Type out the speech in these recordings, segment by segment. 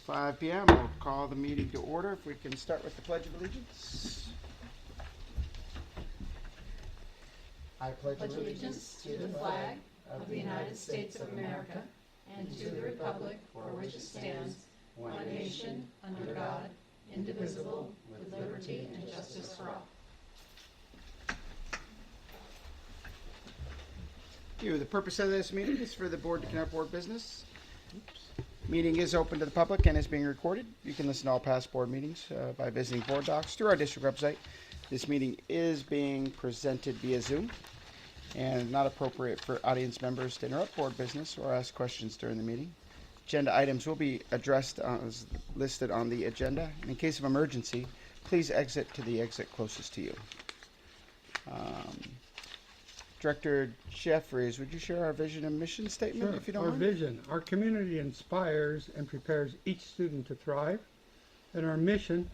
5 p.m. We'll call the meeting to order. If we can start with the Pledge of Allegiance. I pledge allegiance to the flag of the United States of America and to the republic for which it stands, one nation, under God, indivisible, with liberty and justice for all. Thank you. The purpose of this meeting is for the board to conduct board business. Meeting is open to the public and is being recorded. You can listen to all past board meetings by visiting board docs through our district website. This meeting is being presented via Zoom and not appropriate for audience members to interrupt board business or ask questions during the meeting. Agenda items will be addressed as listed on the agenda. And in case of emergency, please exit to the exit closest to you. Director Jeffries, would you share our vision and mission statement, Sure. if you don't Our mind? vision, our community inspires and prepares each student to thrive. And our mission,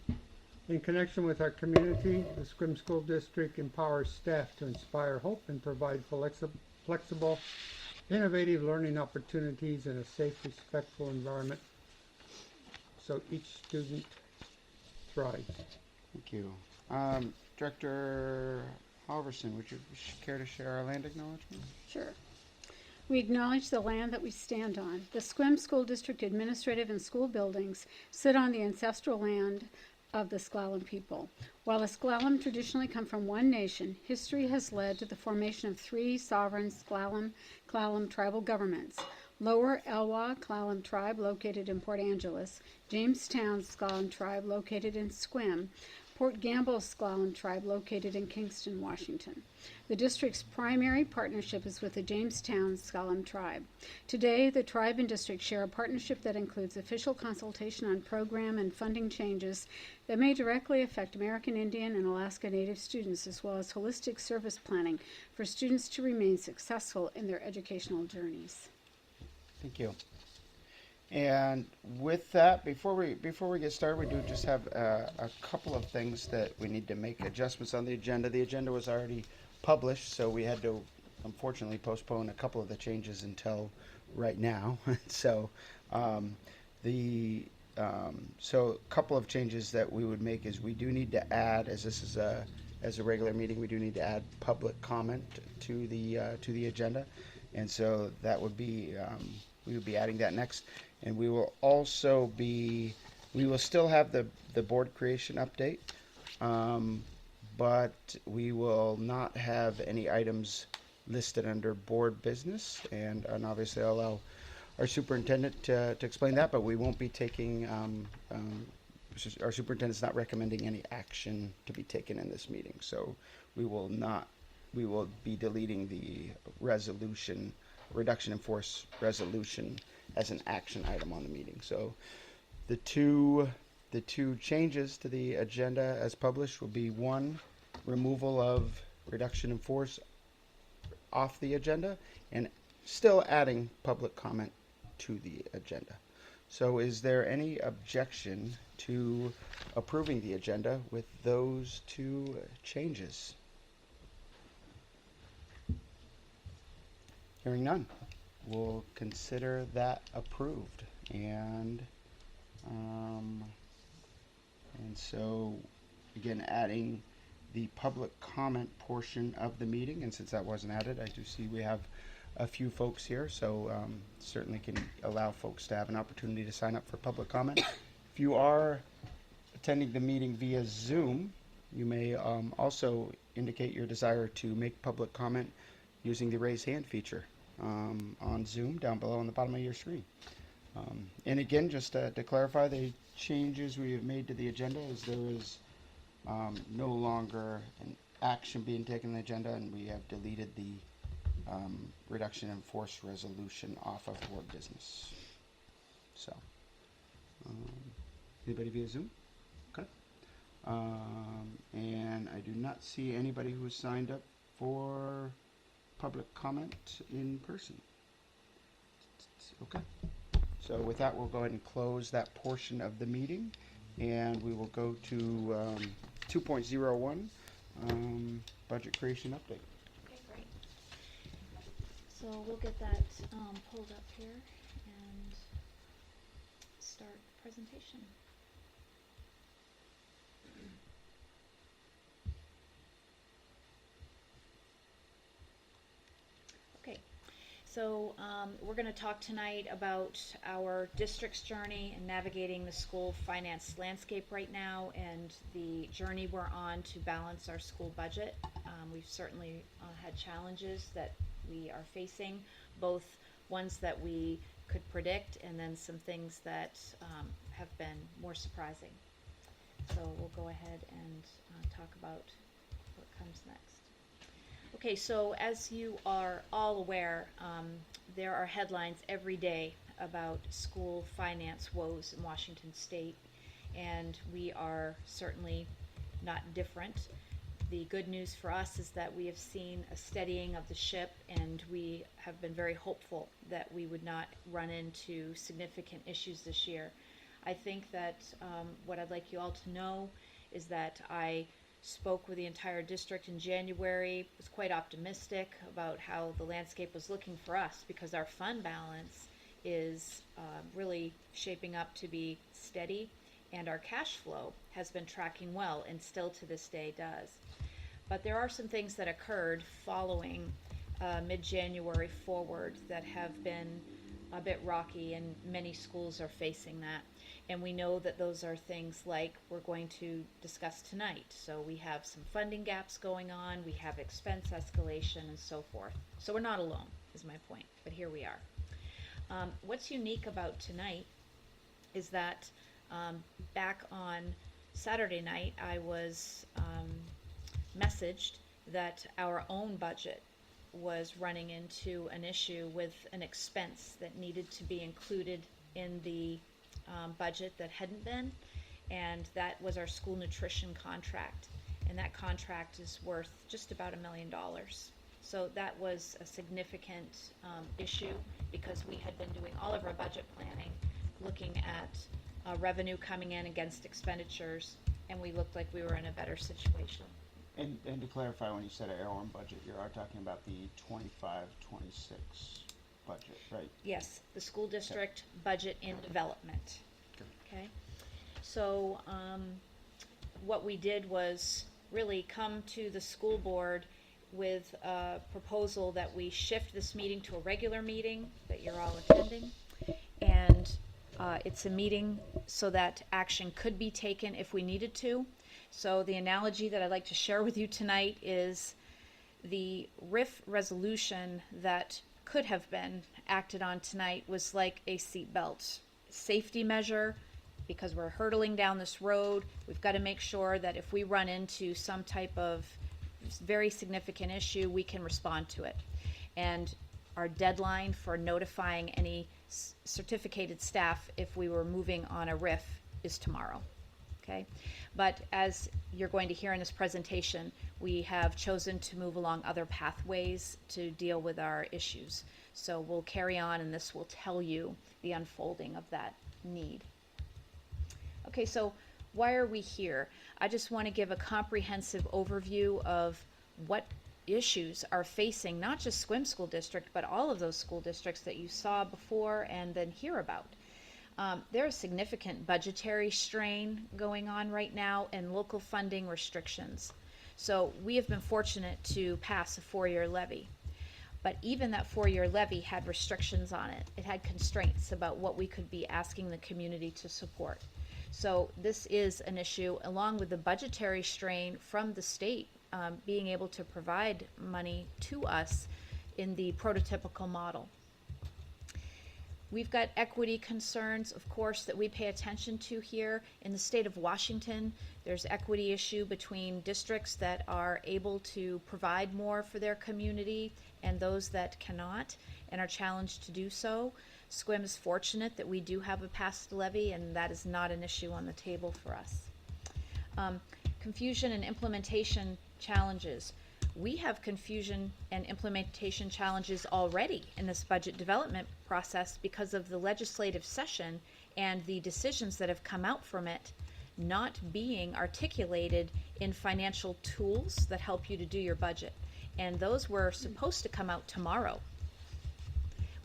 in connection with our community, the Scrim School District empowers staff to inspire hope and provide flexible, innovative learning opportunities in a safe, respectful environment so each student thrives. Thank you. Director Halverson, would you care to share our land acknowledgement? Sure. We acknowledge the land that we stand on. The Sequim School District administrative and school buildings sit on the ancestral land of the S'Klallam people. While the S'Klallam traditionally come from one nation, history has led to the formation of three sovereign S'Klallam tribal governments. Lower Elwha S'Klallam tribe located in Port Angeles, Jamestown S'Klallam tribe located in Sequim, Port Gamble S'Klallam tribe located in Kingston, Washington. The district's primary partnership is with the Jamestown S'Klallam tribe. Today, the tribe and district share a partnership that includes official consultation on program and funding changes that may directly affect American Indian and Alaska Native students, as well as holistic service planning for students to remain successful in their educational journeys. Thank you. And with that, before we get started, we do just have a couple of things that we need to make adjustments on the agenda. The agenda was already published, so we had to unfortunately postpone a couple of the changes until right now. So so a couple of changes that we would make is we do need to add, as this is as a regular meeting, we do need to add public comment to the agenda, and so that would be we would be adding that next. And we will also we will still have the board creation update, but we will not have any items listed under board business. And obviously I'll allow our superintendent to explain that, but we won't be taking, our superintendent's not recommending any action to be taken in this meeting. So we will be deleting the resolution, reduction in force resolution, as an action item on the meeting. So the two changes to the agenda as published will be: one, removal of reduction in force off the agenda, and still adding public comment to the agenda. So is there any objection to approving the agenda with those two changes? Hearing none, we'll consider that approved. And so again, adding the public comment portion of the meeting, and since that wasn't added, I do see we have a few folks here, so certainly can allow folks to have an opportunity to sign up for public comment. If you are attending the meeting via Zoom, you may also indicate your desire to make public comment using the raise hand feature on Zoom down below on the bottom of your screen. And again, just to clarify, the changes we have made to the agenda is there is no longer an action being taken on the agenda, and we have deleted the reduction in force resolution off of board business. So, anybody via Zoom? Okay. And I do not see anybody who has signed up for public comment in person. Okay. So with that, we'll go ahead and close that portion of the meeting, and we will go to 2.01, budget creation update. Okay, great. So we'll get that pulled up here and start presentation. Okay, so we're going to talk tonight about our district's journey and navigating the school finance landscape right now and the journey we're on to balance our school budget. We've certainly had challenges that we are facing, both ones that we could predict and then some things that have been more surprising. So we'll go ahead and talk about what comes next. Okay, so as you are all aware, there are headlines every day about school finance woes in Washington State, and we are certainly not different. The good news for us is that we have seen a steadying of the ship, and we have been very hopeful that we would not run into significant issues this year. I think that what I'd like you all to know is that I spoke with the entire district in January, was quite optimistic about how the landscape was looking for us because our fund balance is really shaping up to be steady, and our cash flow has been tracking well and still to this day does. But there are some things that occurred following mid-January forward that have been a bit rocky, and many schools are facing that. And we know that those are things like we're going to discuss tonight. So we have some funding gaps going on, we have expense escalation and so forth. So we're not alone, is my point, but here we are. What's unique about tonight is that back on Saturday night I was messaged that our own budget was running into an issue with an expense that needed to be included in the budget that hadn't been, and that was our school nutrition contract, and that contract is worth just about $1 million. So that was a significant issue because we had been doing all of our budget planning looking at revenue coming in against expenditures, and we looked like we were in a better situation. And to clarify, when you said our own budget, you are talking about the 25-26 budget, right? Yes, the school district budget in development. Okay, so what we did was really come to the school board with a proposal that we shift this meeting to a regular meeting that you're all attending, and it's a meeting so that action could be taken if we needed to. So the analogy that I'd like to share with you tonight is the RIF resolution that could have been acted on tonight was like a seatbelt safety measure, because we're hurtling down this road. We've got to make sure that if we run into some type of very significant issue, we can respond to it. And our deadline for notifying any certificated staff if we were moving on a RIF is tomorrow. Okay, but as you're going to hear in this presentation, we have chosen to move along other pathways to deal with our issues. So we'll carry on, and this will tell you the unfolding of that need. Okay, so why are we here? I just want to give a comprehensive overview of what issues are facing not just Sequim School District, but all of those school districts that you saw before and then hear about. There's significant budgetary strain going on right now and local funding restrictions. So we have been fortunate to pass a 4-year levy. But even that 4-year levy had restrictions on it. It had constraints about what we could be asking the community to support. So this is an issue, along with the budgetary strain from the state being able to provide money to us in the prototypical model. We've got equity concerns, of course, that we pay attention to here. In the state of Washington, there's equity issue between districts that are able to provide more for their community and those that cannot and are challenged to do so. Sequim is fortunate that we do have a passed levy, and that is not an issue on the table for us. Confusion and implementation challenges. We have confusion and implementation challenges already in this budget development process because of the legislative session and the decisions that have come out from it not being articulated in financial tools that help you to do your budget. And those were supposed to come out tomorrow.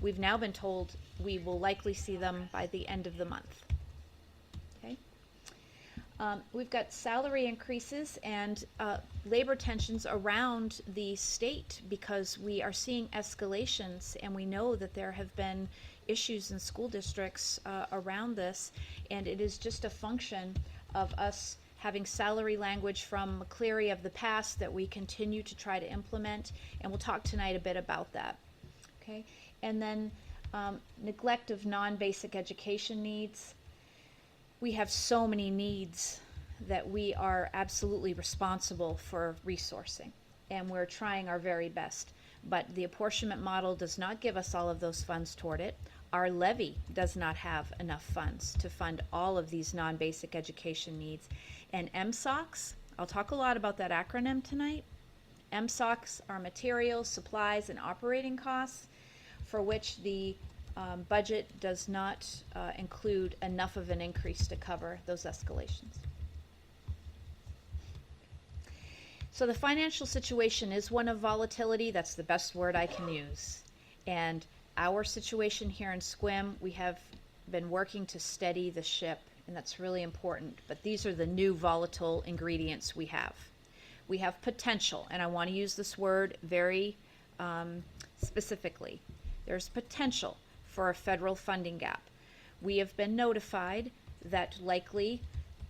We've now been told we will likely see them by the end of the month. We've got salary increases and labor tensions around the state because we are seeing escalations, and we know that there have been issues in school districts around this, and it is just a function of us having salary language from McCleary of the past that we continue to try to implement, and we'll talk tonight a bit about that. Okay, and then neglect of non-basic education needs. We have so many needs that we are absolutely responsible for resourcing, and we're trying our very best. But the apportionment model does not give us all of those funds toward it. Our levy does not have enough funds to fund all of these non-basic education needs. And MSOCs, I'll talk a lot about that acronym tonight. MSOCs are materials, supplies, and operating costs for which the budget does not include enough of an increase to cover those escalations. So the financial situation is one of volatility. That's the best word I can use. And our situation here in SQUIM, we have been working to steady the ship, and that's really important. But these are the new volatile ingredients we have. We have potential, and I want to use this word very specifically. There's potential for a federal funding gap. We have been notified that likely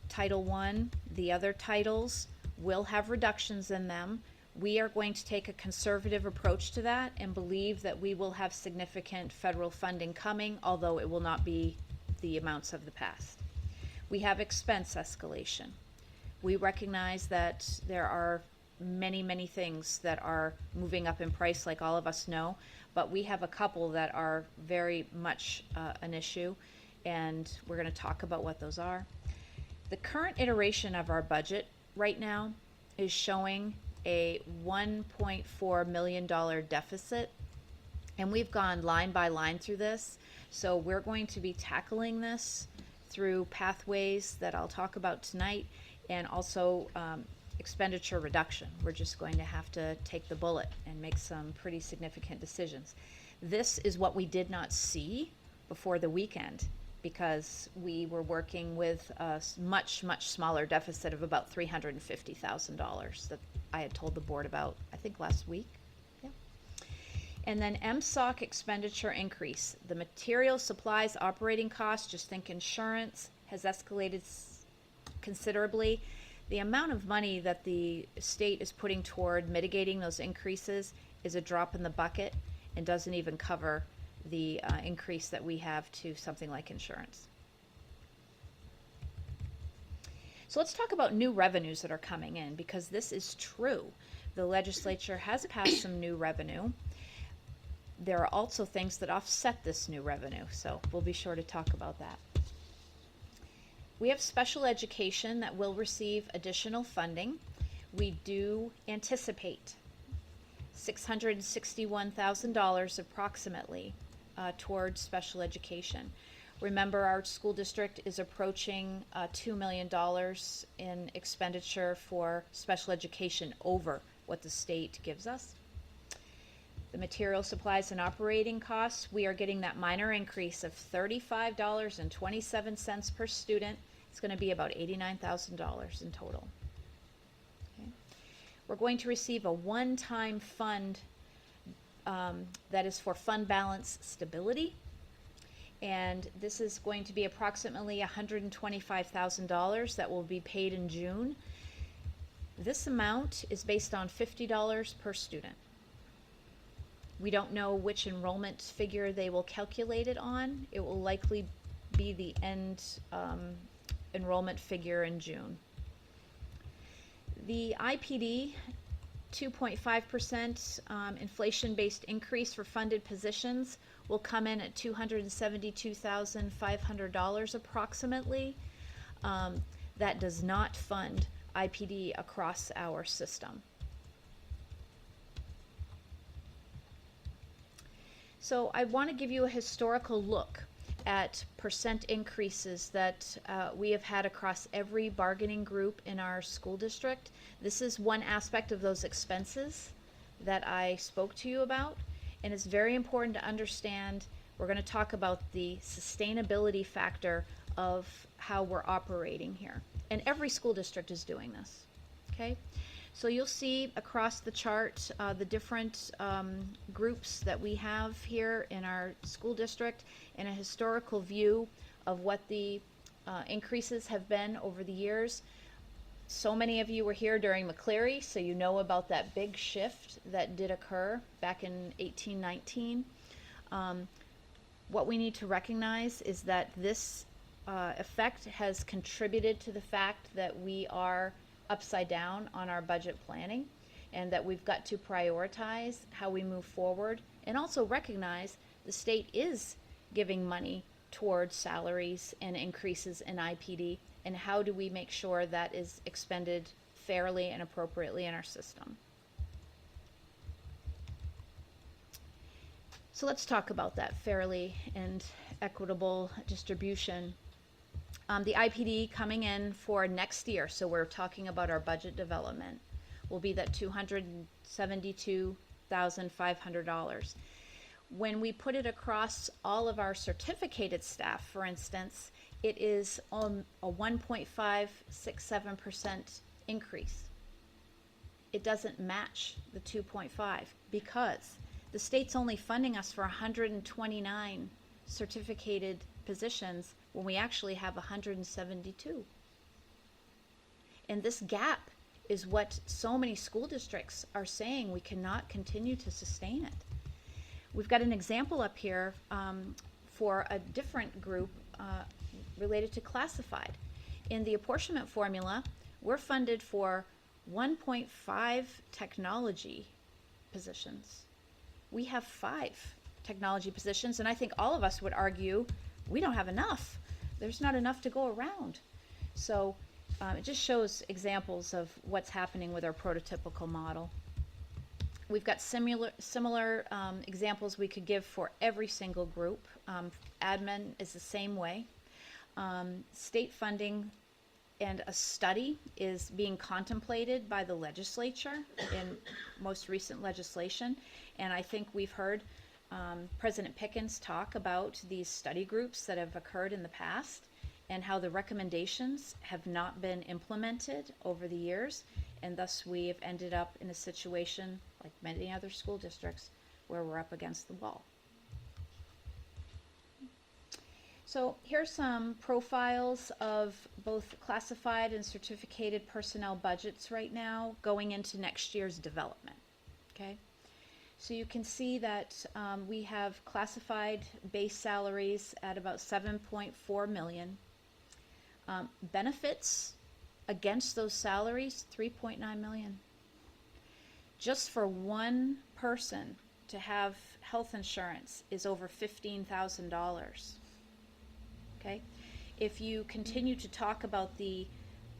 Title I, the other titles, will have reductions in them. We are going to take a conservative approach to that and believe that we will have significant federal funding coming, although it will not be the amounts of the past. We have expense escalation. We recognize that there are many, many things that are moving up in price, like all of us know, but we have a couple that are very much an issue, and we're going to talk about what those are. The current iteration of our budget right now is showing a $1.4 million deficit, and we've gone line by line through this, so we're going to be tackling this through pathways that I'll talk about tonight, and also expenditure reduction. We're just going to have to take the bullet and make some pretty significant decisions. This is what we did not see before the weekend, because we were working with a much, much smaller deficit of about $350,000 that I had told the board about, I think last week. Yeah. And then MSOC expenditure increase. The material, supplies, operating costs, just think insurance, has escalated considerably. The amount of money that the state is putting toward mitigating those increases is a drop in the bucket and doesn't even cover the increase that we have to something like insurance. So let's talk about new revenues that are coming in, because this is true. The legislature has passed some new revenue. There are also things that offset this new revenue, so we'll be sure to talk about that. We have special education that will receive additional funding. We do anticipate $661,000 approximately towards special education. Remember, our school district is approaching $2 million in expenditure for special education over what the state gives us. The material, supplies, and operating costs, we are getting that minor increase of $35.27 per student. It's going to be about $89,000 in total. Okay. We're going to receive a one-time fund that is for fund balance stability. And this is going to be approximately $125,000 that will be paid in June. This amount is based on $50 per student. We don't know which enrollment figure they will calculate it on. It will likely be the end enrollment figure in June. The IPD 2.5% inflation-based increase for funded positions will come in at $272,500 approximately. That does not fund IPD across our system. So I want to give you a historical look at percent increases that we have had across every bargaining group in our school district. This is one aspect of those expenses that I spoke to you about, and it's very important to understand. We're going to talk about the sustainability factor of how we're operating here. And every school district is doing this, okay? So you'll see across the chart the different groups that we have here in our school district and a historical view of what the increases have been over the years. So many of you were here during McCleary, so you know about that big shift that did occur back in 1819. What we need to recognize is that this effect has contributed to the fact that we are upside down on our budget planning, and that we've got to prioritize how we move forward, and also recognize the state is giving money towards salaries and increases in IPD, and how do we make sure that is expended fairly and appropriately in our system. So let's talk about that fairly and equitable distribution. The IPD coming in for next year, so we're talking about our budget development, will be that $272,500. When we put it across all of our certificated staff, for instance, it is a 1.567% increase. It doesn't match the 2.5 because the state's only funding us for 129 certificated positions when we actually have 172. And this gap is what so many school districts are saying we cannot continue to sustain it. We've got an example up here for a different group related to classified. In the apportionment formula, we're funded for 1.5 technology positions. We have 5 technology positions, and I think all of us would argue we don't have enough. There's not enough to go around. So it just shows examples of what's happening with our prototypical model. We've got similar examples we could give for every single group. Admin is the same way. State funding and a study is being contemplated by the legislature in most recent legislation. And I think we've heard President Pickens talk about these study groups that have occurred in the past and how the recommendations have not been implemented over the years, and thus we have ended up in a situation like many other school districts where we're up against the wall. So here's some profiles of both classified and certificated personnel budgets right now going into next year's development, okay? So you can see that we have classified base salaries at about 7.4 million. Benefits against those salaries, 3.9 million. Just for one person to have health insurance is over $15,000. Okay? If you continue to talk about the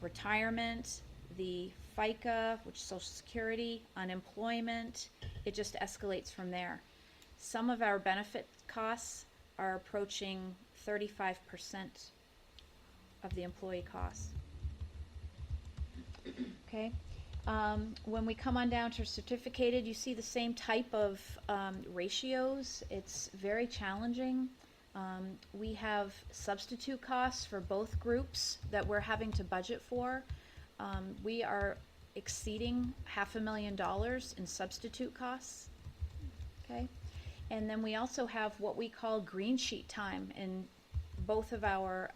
retirement, the FICA, which is Social Security, unemployment, it just escalates from there. Some of our benefit costs are approaching 35% of the employee costs. Okay? When we come on down to certificated, you see the same type of ratios. It's very challenging. We have substitute costs for both groups that we're having to budget for. We are exceeding $500,000 in substitute costs. Okay? And then we also have what we call green sheet time in both of our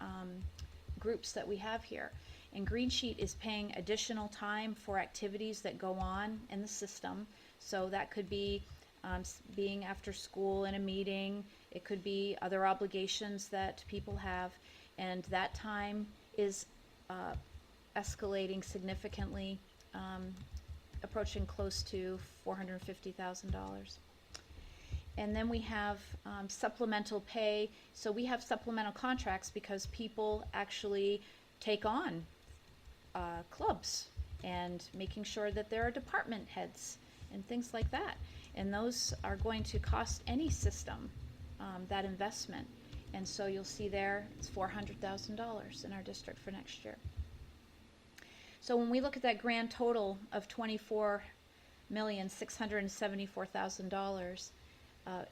groups that we have here. And green sheet is paying additional time for activities that go on in the system. So that could be being after school in a meeting. It could be other obligations that people have. And that time is escalating significantly, approaching close to $450,000. And then we have supplemental pay. So we have supplemental contracts because people actually take on clubs and making sure that there are department heads and things like that. And those are going to cost any system that investment. And so you'll see there it's $400,000 in our district for next year. So when we look at that grand total of $24,674,000,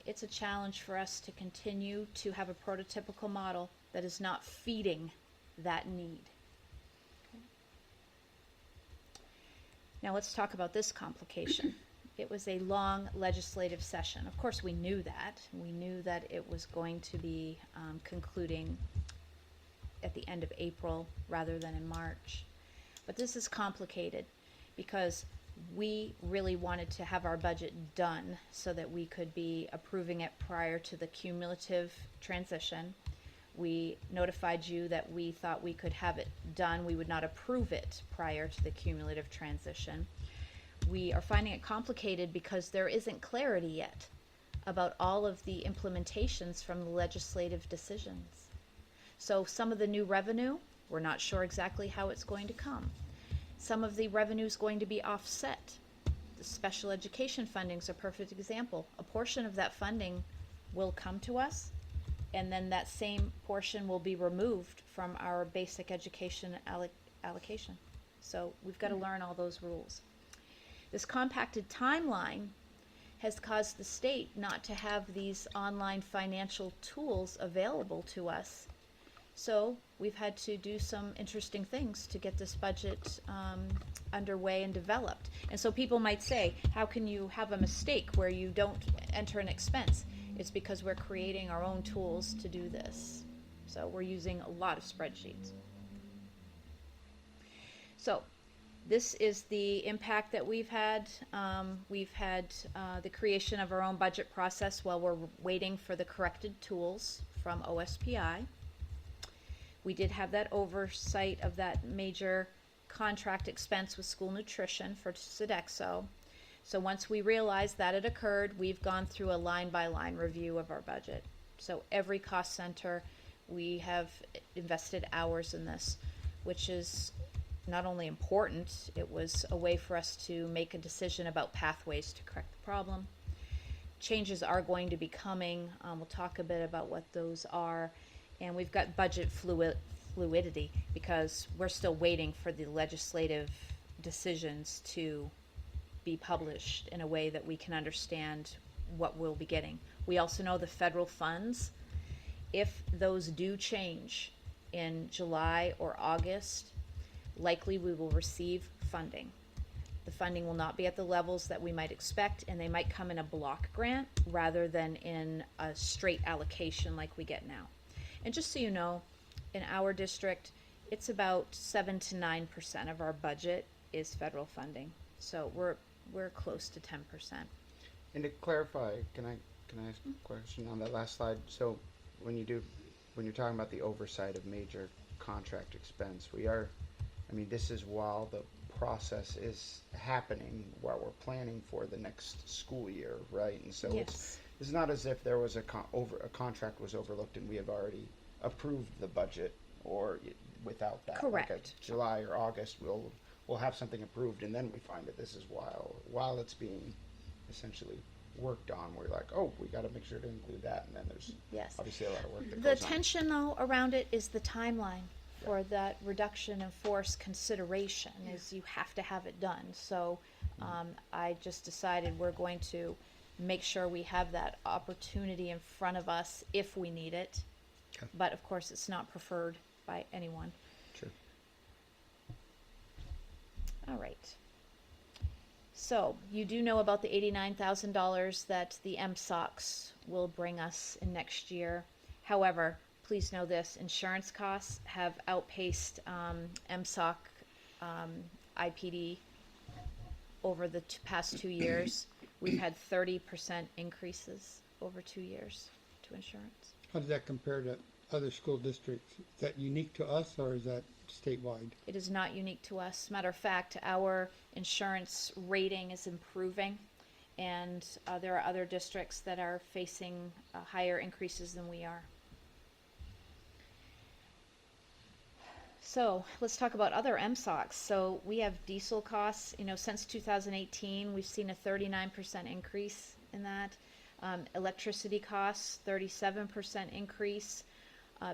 it's a challenge for us to continue to have a prototypical model that is not feeding that need. Okay. Now let's talk about this complication. It was a long legislative session. Of course, we knew that. We knew that it was going to be concluding at the end of April rather than in March. But this is complicated because we really wanted to have our budget done so that we could be approving it prior to the cumulative transition. We notified you that we thought we could have it done. We would not approve it prior to the cumulative transition. We are finding it complicated because there isn't clarity yet about all of the implementations from the legislative decisions. So some of the new revenue, we're not sure exactly how it's going to come. Some of the revenue is going to be offset. The special education funding is a perfect example. A portion of that funding will come to us, and then that same portion will be removed from our basic education allocation. So we've got to learn all those rules. This compacted timeline has caused the state not to have these online financial tools available to us. So we've had to do some interesting things to get this budget underway and developed. And so people might say, how can you have a mistake where you don't enter an expense? It's because we're creating our own tools to do this. So we're using a lot of spreadsheets. So this is the impact that we've had. We've had the creation of our own budget process while we're waiting for the corrected tools from OSPI. We did have that oversight of that major contract expense with school nutrition for Sodexo. So once we realized that had occurred, we've gone through a line-by-line review of our budget. So every cost center, we have invested hours in this, which is not only important, it was a way for us to make a decision about pathways to correct the problem. Changes are going to be coming. We'll talk a bit about what those are. And we've got budget fluidity because we're still waiting for the legislative decisions to be published in a way that we can understand what we'll be getting. We also know the federal funds, if those do change in July or August, likely we will receive funding. The funding will not be at the levels that we might expect, and they might come in a block grant rather than in a straight allocation like we get now. And just so you know, in our district, it's about 7 to 9% of our budget is federal funding. So we're close to 10%. And to clarify, can I ask a question on that last slide? So when you're talking about the oversight of major contract expense, this is while the process is happening, while we're planning for the next school year, right? And so Yes. it's not as if there was a contract was overlooked and we have already approved the budget, or without that. Correct. Like July or August, we'll have something approved, and then we find that this is while it's being essentially worked on. We're like, oh, we got to make sure to include that, and then there's Yes. obviously a lot of work that The goes on. tension, though, around it is the timeline for that reduction in force consideration is you have to have it done. So I just decided we're going to make sure we have that opportunity in front of us if we need it. Okay. But of course, it's not preferred by anyone. Sure. All right. So you do know about the $89,000 that the MSOCs will bring us in next year. However, please know this, insurance costs have outpaced MSOC IPD over the past 2 years. We've had 30% increases over 2 years to insurance. How does that compare to other school districts? Is that unique to us, or is that statewide? It is not unique to us. Matter of fact, our insurance rating is improving, and there are other districts that are facing higher increases than we are. So let's talk about other MSOCs. So we have diesel costs. Since 2018, we've seen a 39% increase in that. Electricity costs, 37% increase.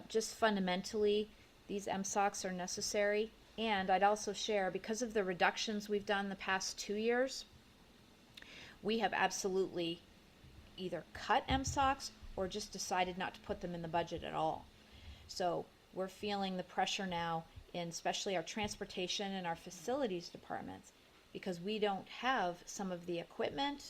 Just fundamentally, these MSOCs are necessary. And I'd also share, because of the reductions we've done the past 2 years, we have absolutely either cut MSOCs or just decided not to put them in the budget at all. So we're feeling the pressure now in especially our transportation and our facilities departments. because we don't have some of the equipment.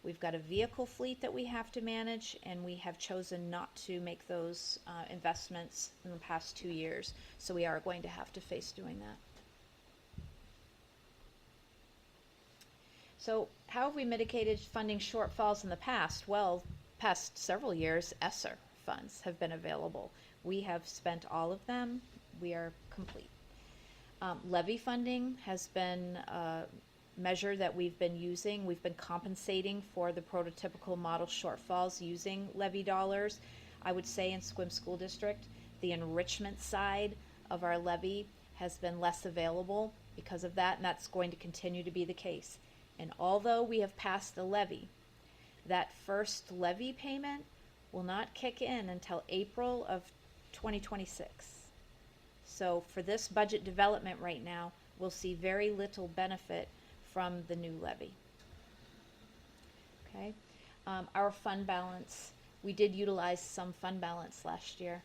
We've got a vehicle fleet that we have to manage, and we have chosen not to make those investments in the past 2 years. So we are going to have to face doing that. So how have we mitigated funding shortfalls in the past? Well, past several years, ESSER funds have been available. We have spent all of them. We are complete. Levy funding has been a measure that we've been using. We've been compensating for the prototypical model shortfalls using levy dollars. I would say in Sequim School District, the enrichment side of our levy has been less available because of that, and that's going to continue to be the case. And although we have passed the levy, that first levy payment will not kick in until April of 2026. So for this budget development right now, we'll see very little benefit from the new levy. Okay, our fund balance, we did utilize some fund balance last year.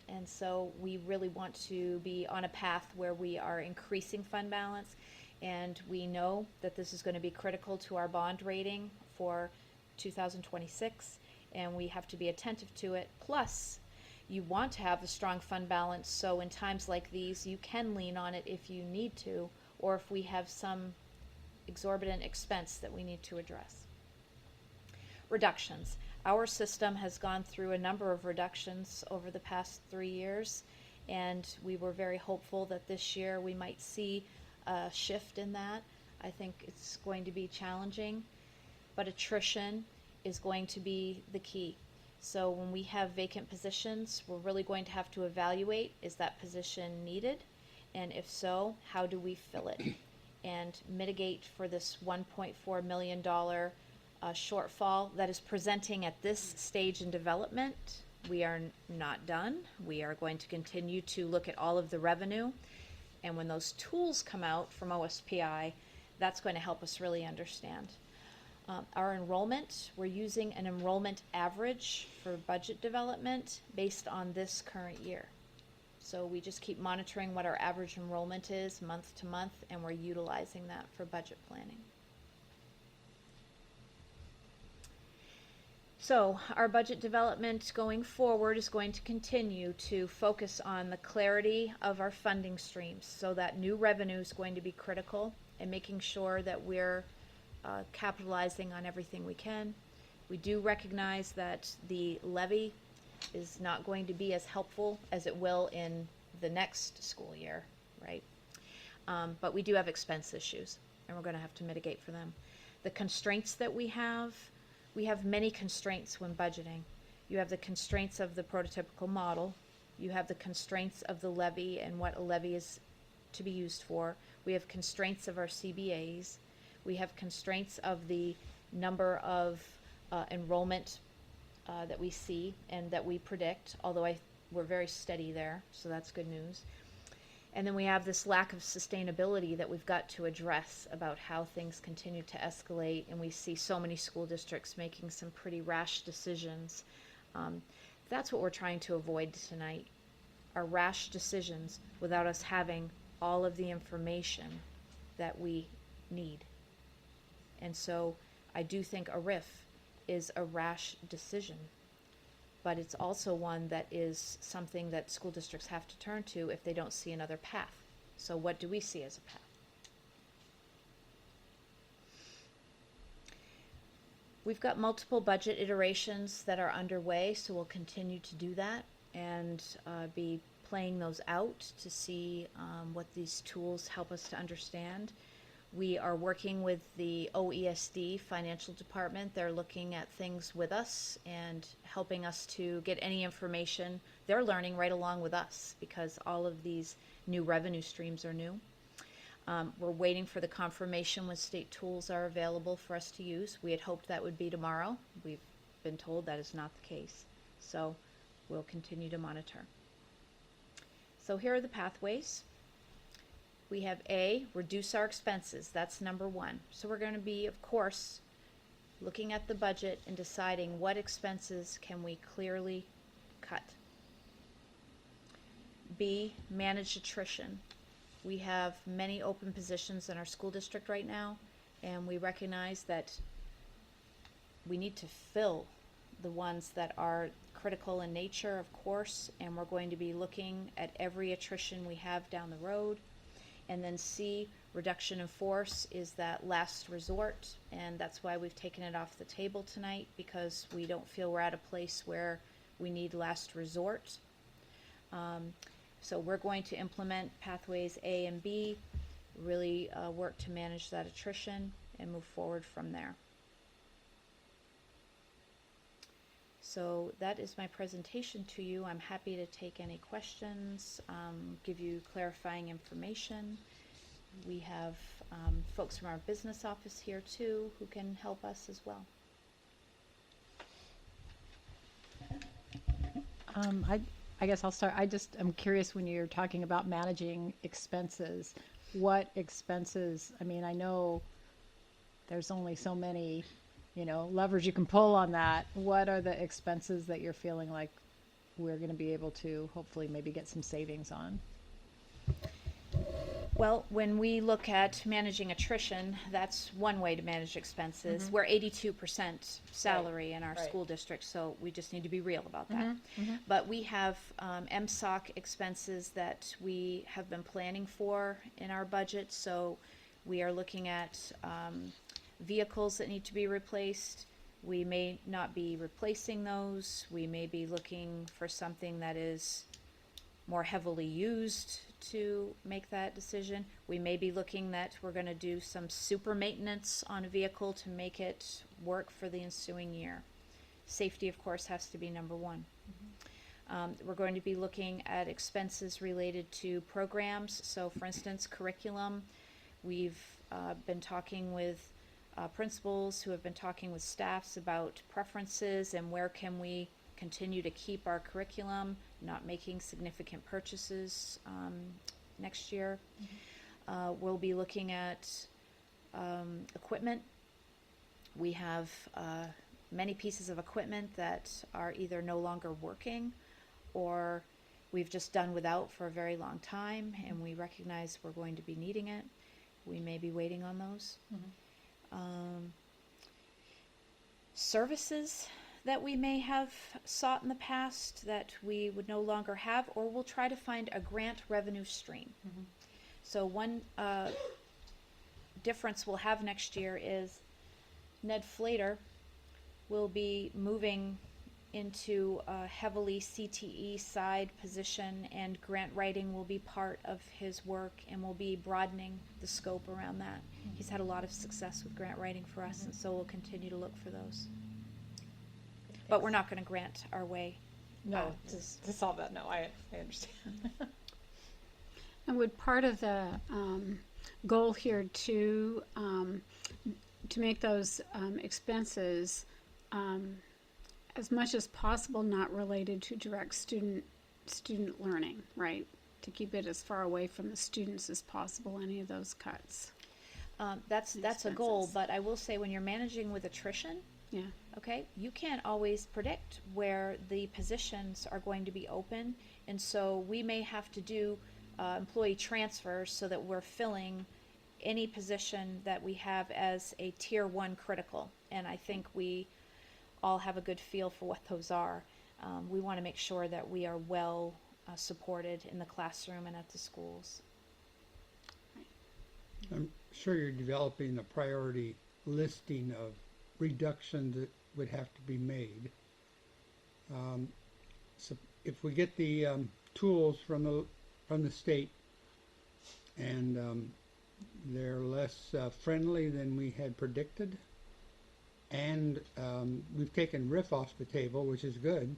And so we really want to be on a path where we are increasing fund balance. And we know that this is going to be critical to our bond rating for 2026, and we have to be attentive to it. Plus, you want to have a strong fund balance, so in times like these, you can lean on it if you need to, or if we have some exorbitant expense that we need to address. Reductions. Our system has gone through a number of reductions over the past 3 years, and we were very hopeful that this year we might see a shift in that. I think it's going to be challenging, but attrition is going to be the key. So when we have vacant positions, we're really going to have to evaluate, is that position needed? And if so, how do we fill it? And mitigate for this $1.4 million shortfall that is presenting at this stage in development. We are not done. We are going to continue to look at all of the revenue. And when those tools come out from OSPI, that's going to help us really understand. Our enrollment, we're using an enrollment average for budget development based on this current year. So we just keep monitoring what our average enrollment is month to month, and we're utilizing that for budget planning. So our budget development going forward is going to continue to focus on the clarity of our funding streams. So that new revenue is going to be critical in making sure that we're capitalizing on everything we can. We do recognize that the levy is not going to be as helpful as it will in the next school year, right? But we do have expense issues, and we're going to have to mitigate for them. The constraints that we have many constraints when budgeting. You have the constraints of the prototypical model. You have the constraints of the levy and what a levy is to be used for. We have constraints of our CBAs. We have constraints of the number of enrollment that we see and that we predict, although we're very steady there, so that's good news. And then we have this lack of sustainability that we've got to address about how things continue to escalate, and we see so many school districts making some pretty rash decisions. That's what we're trying to avoid tonight, are rash decisions without us having all of the information that we need. And so I do think a RIF is a rash decision, but it's also one that is something that school districts have to turn to if they don't see another path. So what do we see as a path? We've got multiple budget iterations that are underway, so we'll continue to do that and be playing those out to see what these tools help us to understand. We are working with the OESD financial department. They're looking at things with us and helping us to get any information. They're learning right along with us because all of these new revenue streams are new. We're waiting for the confirmation when state tools are available for us to use. We had hoped that would be tomorrow. We've been told that is not the case. So we'll continue to monitor. So here are the pathways. We have A, reduce our expenses. That's number one. So we're going to be, of course, looking at the budget and deciding what expenses can we clearly cut. B, manage attrition. We have many open positions in our school district right now, and we recognize that we need to fill the ones that are critical in nature, of course, and we're going to be looking at every attrition we have down the road. And then C, reduction in force is that last resort, and that's why we've taken it off the table tonight, because we don't feel we're at a place where we need last resort. So we're going to implement pathways A and B, really work to manage that attrition and move forward from there. So that is my presentation to you. I'm happy to take any questions, give you clarifying information. We have folks from our business office here too who can help us as well. I guess I'll start. I'm curious, when you're talking about managing expenses, what expenses, I mean, I know there's only so many, levers you can pull on that. What are the expenses that you're feeling like we're going to be able to hopefully maybe get some savings on? Well, when we look at managing attrition, that's one way to manage expenses. We're 82% salary in our school district, so we just need to be real about that. But we have MSOC expenses that we have been planning for in our budget, so we are looking at vehicles that need to be replaced. We may not be replacing those. We may be looking for something that is more heavily used to make that decision. We may be looking that we're going to do some super maintenance on a vehicle to make it work for the ensuing year. Safety, of course, has to be number one. We're going to be looking at expenses related to programs. So, for instance, curriculum. We've been talking with principals who have been talking with staffs about preferences and where can we continue to keep our curriculum, not making significant purchases next year. We'll be looking at equipment. We have many pieces of equipment that are either no longer working or we've just done without for a very long time, and we recognize we're going to be needing it. We may be waiting on those. Services that we may have sought in the past that we would no longer have, or we'll try to find a grant revenue stream. So one difference we'll have next year is Ned Flater will be moving into a heavily CTE side position, and grant writing will be part of his work, and we'll be broadening the scope around that. He's had a lot of success with grant writing for us, and so we'll continue to look for those. But we're not going to grant our way. No, to solve that, no, I understand. And would part of the goal here to make those expenses as much as possible not related to direct student learning, right? To keep it as far away from the students as possible, any of those cuts. That's a goal, but I will say when you're managing with attrition, Yeah. okay, you can't always predict where the positions are going to be open, and so we may have to do employee transfers so that we're filling any position that we have as a tier 1 critical, and I think we all have a good feel for what those are. We want to make sure that we are well supported in the classroom and at the schools. I'm sure you're developing a priority listing of reductions that would have to be made. So if we get the tools from the state and they're less friendly than we had predicted, and we've taken RIF off the table, which is good,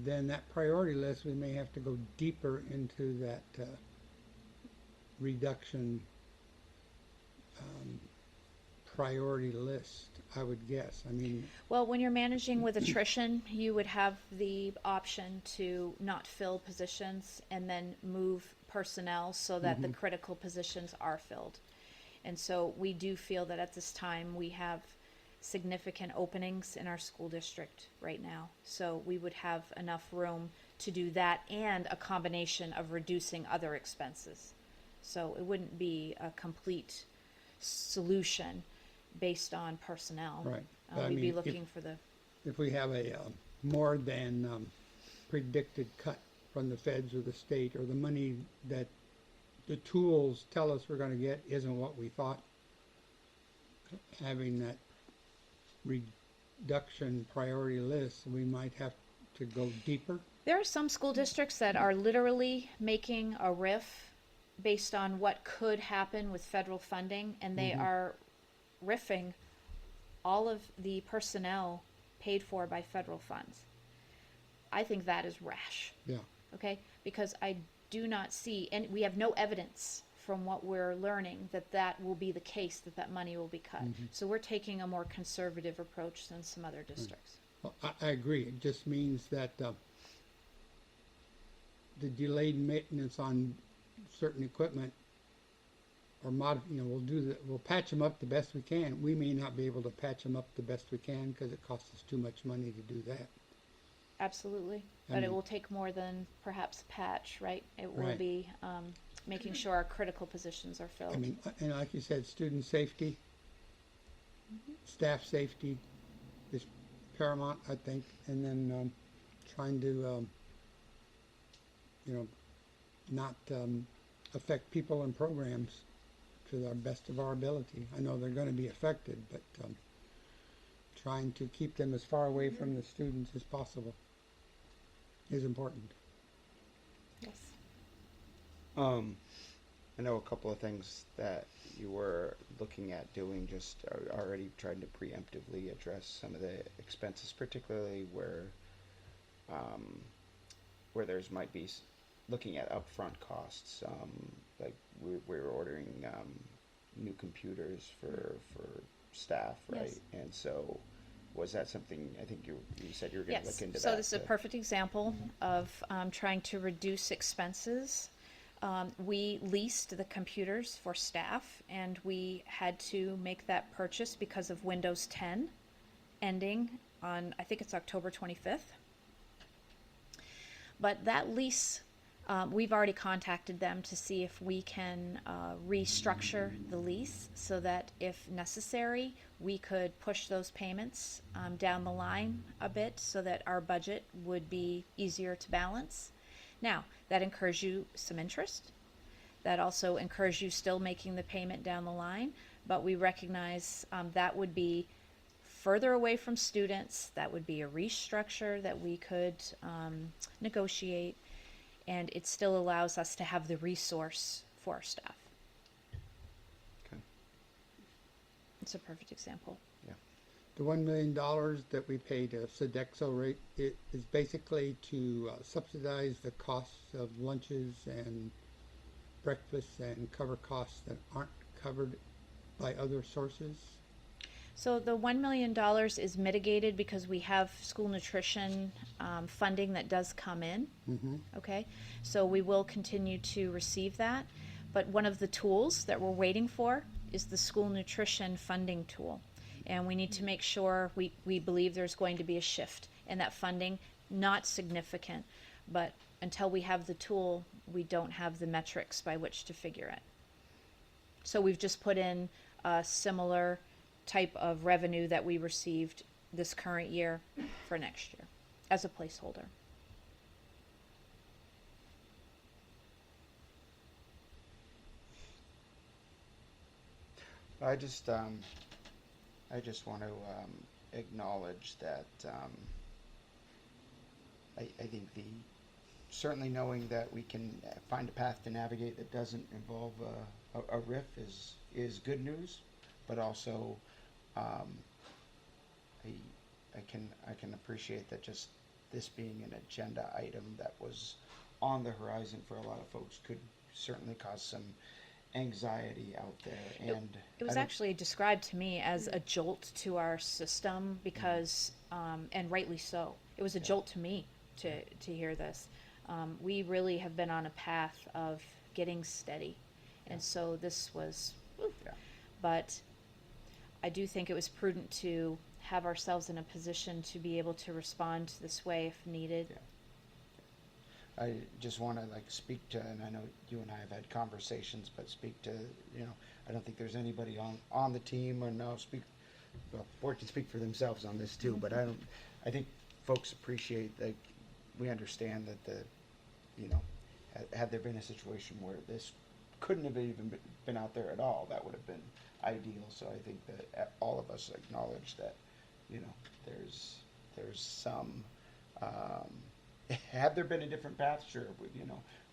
then that priority list, we may have to go deeper into that reduction priority list, I would guess. I mean, Well, when you're managing with attrition, you would have the option to not fill positions and then move personnel so that the critical positions are filled. And so we do feel that at this time we have significant openings in our school district right now. So we would have enough room to do that and a combination of reducing other expenses. So it wouldn't be a complete solution based on personnel. Right. But I We'd be mean, looking for the, if we have a more than predicted cut from the feds or the state, or the money that the tools tell us we're going to get isn't what we thought, having that reduction priority list, we might have to go deeper. there are some school districts that are literally making a RIF based on what could happen with federal funding, and they are riffing all of the personnel paid for by federal funds. I think that is rash. Yeah. Okay, because I do not see, and we have no evidence from what we're learning that that will be the case, that that money will be cut. So we're taking a more conservative approach than some other districts. Well, I agree. It just means that the delayed maintenance on certain equipment, or we'll patch them up the best we can. We may not be able to patch them up the best we can because it costs us too much money to do that. Absolutely, I but it mean- will take more than perhaps a patch, right? It will Right. be making sure our critical positions are filled. I mean, and like you said, student safety, staff safety is paramount, I think, and then trying to, not affect people and programs to the best of our ability. I know they're going to be affected, but trying to keep them as far away from the students as possible is important. Yes. I know a couple of things that you were looking at doing, just already trying to preemptively address some of the expenses, particularly where there's might be looking at upfront costs, like we're ordering new computers for staff, right? Yes. And so, was that something, I think you said you were going to Yes, look into so that? this is a perfect example of trying to reduce expenses. We leased the computers for staff, and we had to make that purchase because of Windows 10 ending on, I think it's October 25th. But that lease, we've already contacted them to see if we can restructure the lease so that if necessary, we could push those payments down the line a bit so that our budget would be easier to balance. Now, that incurs you some interest. That also incurs you still making the payment down the line, but we recognize that would be further away from students. That would be a restructure that we could negotiate, and it still allows us to have the resource for our staff. Okay. It's a perfect example. The $1 million that we pay to Sodexo rate, it is basically to subsidize the costs of lunches and breakfasts and cover costs that aren't covered by other sources. So the $1 million is mitigated because we have school nutrition funding that does come in. Okay, so we will continue to receive that. But one of the tools that we're waiting for is the school nutrition funding tool. And we need to make sure we believe there's going to be a shift in that funding, not significant, but until we have the tool, we don't have the metrics by which to figure it. So we've just put in a similar type of revenue that we received this current year for next year as a placeholder. I just want to acknowledge that I think certainly knowing that we can find a path to navigate that doesn't involve a RIF is good news, but also I can appreciate that just this being an agenda item that was on the horizon for a lot of folks could certainly cause some anxiety out there. And It was actually described to me as a jolt to our system because, and rightly so, it was a jolt to me to hear this. We really have been on a path of getting steady, and so this was, but I do think it was prudent to have ourselves in a position to be able to respond this way if needed. I just want to like speak to, and I know you and I have had conversations, but speak to, I don't think there's anybody on the team, or no, well, board can speak for themselves on this too, but I think folks appreciate, like, we understand that had there been a situation where this couldn't have even been out there at all, that would have been ideal. So I think that all of us acknowledge that, there's some, had there been a different path, sure,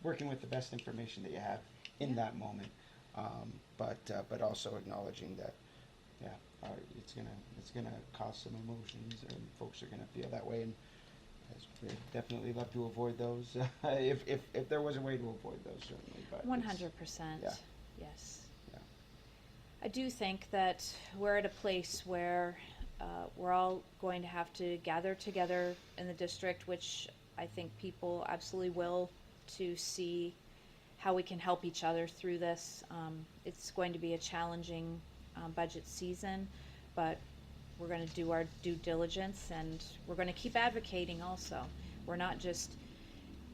working with the best information that you have in that moment, but also acknowledging that, yeah, it's gonna cause some emotions, and folks are gonna feel that way, and we'd definitely love to avoid those, if there was a way to avoid those, certainly, but it's- 100%. yeah. Yes. Yeah. I do think that we're at a place where we're all going to have to gather together in the district, which I think people absolutely will, to see how we can help each other through this. It's going to be a challenging budget season, but we're going to do our due diligence, and we're going to keep advocating also. We're not just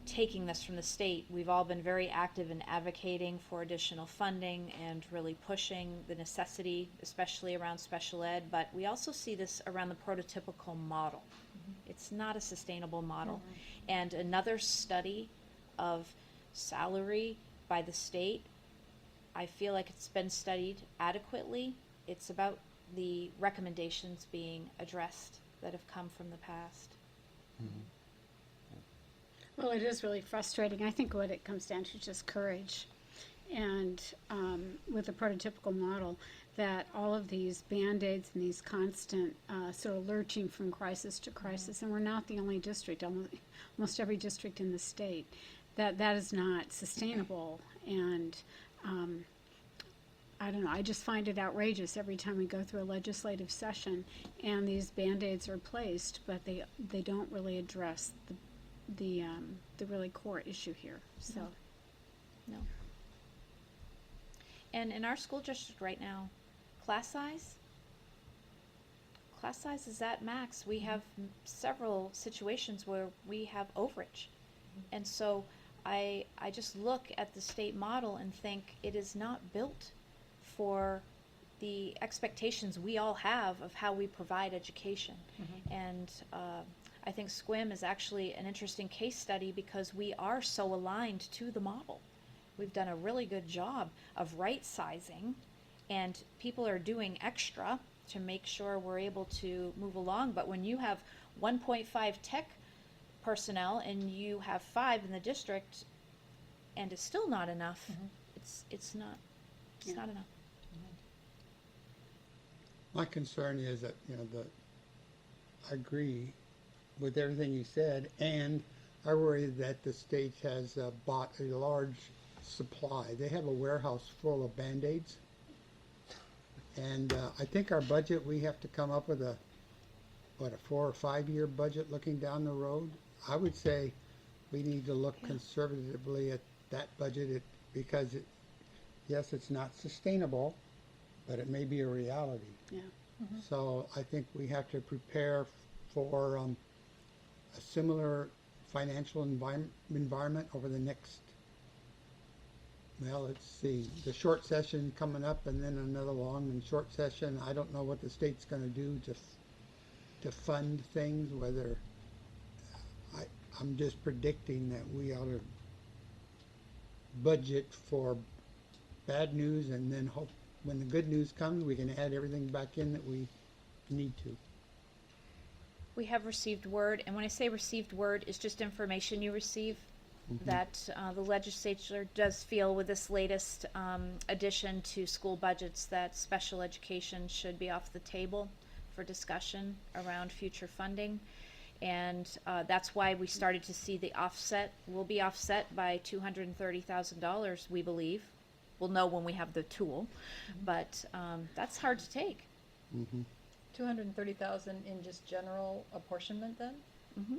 taking this from the state. We've all been very active in advocating for additional funding and really pushing the necessity, especially around special ed, but we also see this around the prototypical model. It's not a sustainable model. And another study of salary by the state, I feel like it's been studied adequately. It's about the recommendations being addressed that have come from the past. Well, it is really frustrating. I think what it comes down to is just courage. And with the prototypical model, that all of these Band-Aids and these constant sort of lurching from crisis to crisis, and we're not the only district, almost every district in the state, that is not sustainable. And I don't know, I just find it outrageous every time we go through a legislative session and these Band-Aids are placed, but they don't really address the really core issue here. So No. And in our school district right now, class size is at max. We have several situations where we have overage. And so I just look at the state model and think it is not built for the expectations we all have of how we provide education. And I think SQUIM is actually an interesting case study because we are so aligned to the model. We've done a really good job of right sizing, and people are doing extra to make sure we're able to move along. But when you have 1.5 tech personnel and you have 5 in the district, and it's still not enough, it's not enough. My concern is that, I agree with everything you said, and I worry that the state has bought a large supply. They have a warehouse full of Band-Aids, and I think our budget, we have to come up with a 4 or 5 year budget looking down the road. I would say we need to look conservatively at that budget because yes, it's not sustainable, but it may be a reality. yeah. So I think we have to prepare for a similar financial environment over the next, well, let's see, the short session coming up and then another long and short session. I don't know what the state's going to do to fund things, whether I'm just predicting that we ought to budget for bad news and then hope when the good news comes we can add everything back in that we need to. We have received word, and when I say received word, it's just information you receive, that the legislature does feel with this latest addition to school budgets that special education should be off the table for discussion around future funding. And that's why we started to see the offset. Will be offset by $230,000, we believe. We'll know when we have the tool, but that's hard to take. 230,000 in just general apportionment then? Mm-hmm.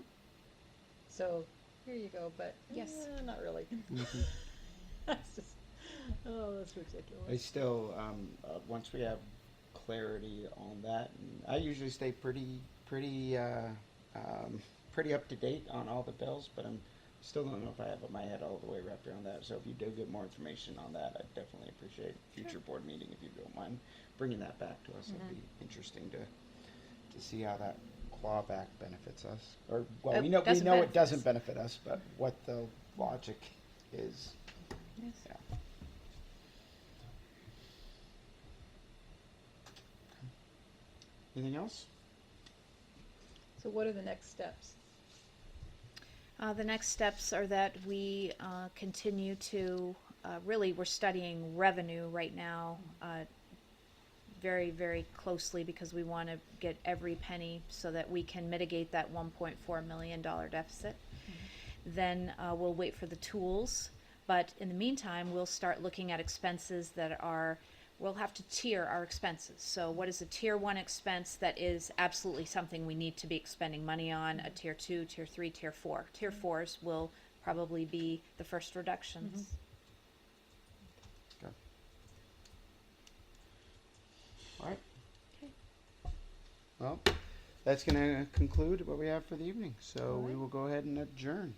So here you go, but Yes. not really. That's just, that's ridiculous. I still, once we have clarity on that, and I usually stay pretty up to date on all the bills, but I'm still don't know if I have my head all the way wrapped around that. So if you do get more information on that, I'd definitely appreciate future board meeting if you don't mind bringing that back to us. It'd be interesting to see how that clawback benefits us. Or well, we know doesn't it benefit doesn't us. benefit us, but what the logic is. Yes. Yeah. Anything else? So what are the next steps? The next steps are that we continue to, really, we're studying revenue right now very, very closely because we want to get every penny so that we can mitigate that $1.4 million deficit. Then we'll wait for the tools. But in the meantime, we'll start looking at expenses that are, we'll have to tier our expenses. So what is a tier 1 expense that is absolutely something we need to be expending money on, a tier 2, tier 3, tier 4. Tier 4s will probably be the first reductions. Okay. All right. Okay. Well, that's going to conclude what we have for the evening. So we right. will go ahead and adjourn.